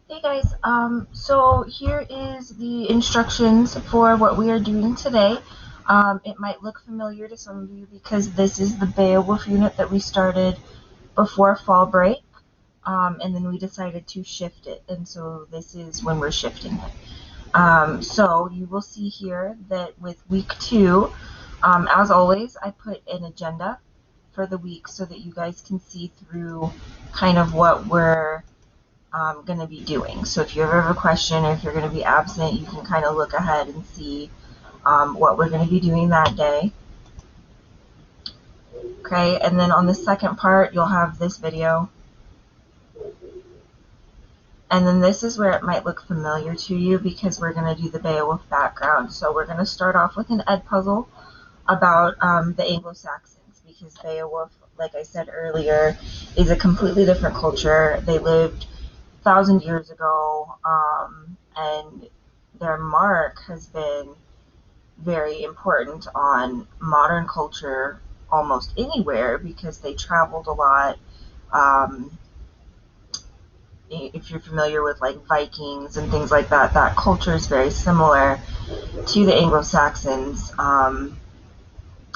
Hey guys, so here is the instructions for what we are doing today. It might look familiar to some of you because this is the Beowulf unit that we started before fall break, and then we decided to shift it, and so this is when we're shifting it. So you will see here that with week 2, as always, I put an agenda for the week so that you guys can see through kind of what we're going to be doing. So if you ever have a question or if you're going to be absent, you can kind of look ahead and see what we're going to be doing that day. Okay, and then on the second part, you'll have this video. And then this is where it might look familiar to you because we're going to do the Beowulf background. So we're going to start off with an Ed puzzle about the Anglo-Saxons because Beowulf, like I said earlier, is a completely different culture. They lived 1,000 years ago, and their mark has been very important on modern culture almost anywhere because they traveled a lot. Um, if you're familiar with like Vikings and things like that, that culture is very similar to the Anglo-Saxons,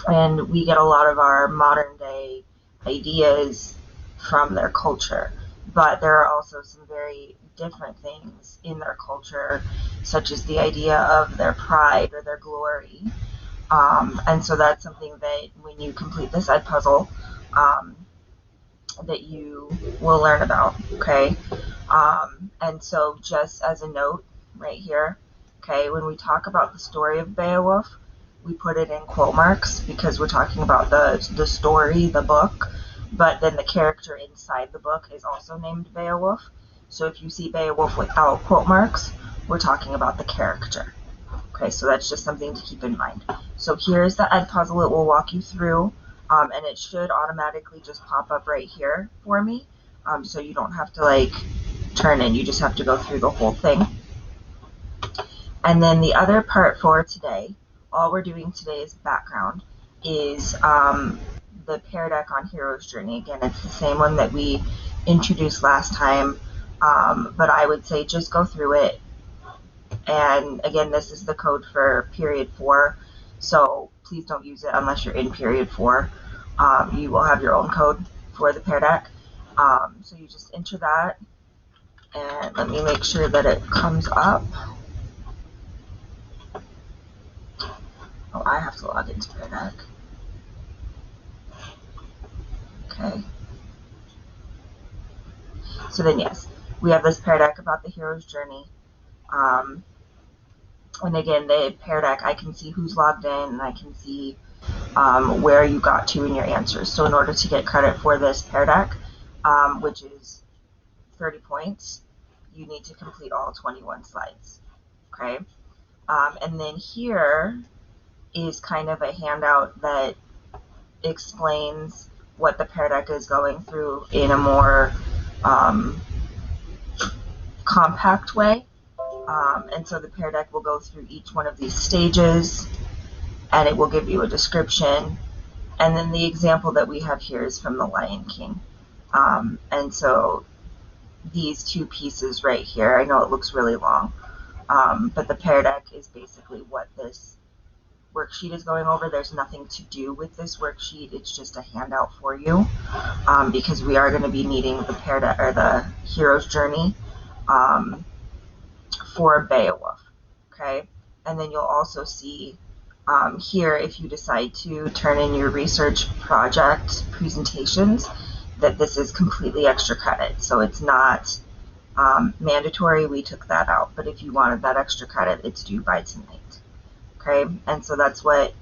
and we get a lot of our modern day ideas from their culture. But there are also some very different things in their culture, such as the idea of their pride or their glory. And so that's something that when you complete this Ed puzzle, um, that you will learn about, okay? And so just as a note right here, okay, when we talk about the story of Beowulf, we put it in quote marks because we're talking about the story, the book, but then the character inside the book is also named Beowulf. So if you see Beowulf without quote marks, we're talking about the character. Okay, so that's just something to keep in mind. So here's the Ed puzzle it will walk you through, and it should automatically just pop up right here for me, so you don't have to like turn in, you just have to go through the whole thing. And then the other part for today, all we're doing today is background, is the Pear Deck on Hero's Journey. Again, it's the same one that we introduced last time, but I would say just go through it. And again, this is the code for period 4, so please don't use it unless you're in period 4. You will have your own code for the Pear Deck. So you just enter that, and let me make sure that it comes up. Oh, I have to log into Pear Deck. Okay. So then yes, we have this Pear Deck about the hero's journey. And again, the Pear Deck, I can see who's logged in, and I can see where you got to in your answers. So in order to get credit for this Pear Deck, which is 30 points, you need to complete all 21 slides. Okay? And then here is kind of a handout that explains what the Pear Deck is going through in a more compact way. And so the Pear Deck will go through each one of these stages, and it will give you a description. And then the example that we have here is from The Lion King. And so these two pieces right here, I know it looks really long, but the Pear Deck is basically what this worksheet is going over. There's nothing to do with this worksheet. It's just a handout for you, because we are going to be needing the Pear Deck or the hero's journey for Beowulf. Okay, and then you'll also see here, if you decide to turn in your research project presentations, that this is completely extra credit. So it's not mandatory. We took that out, but if you wanted that extra credit, it's due by tonight. Okay, and so that's what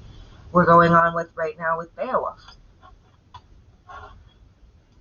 we're going on with right now with Beowulf.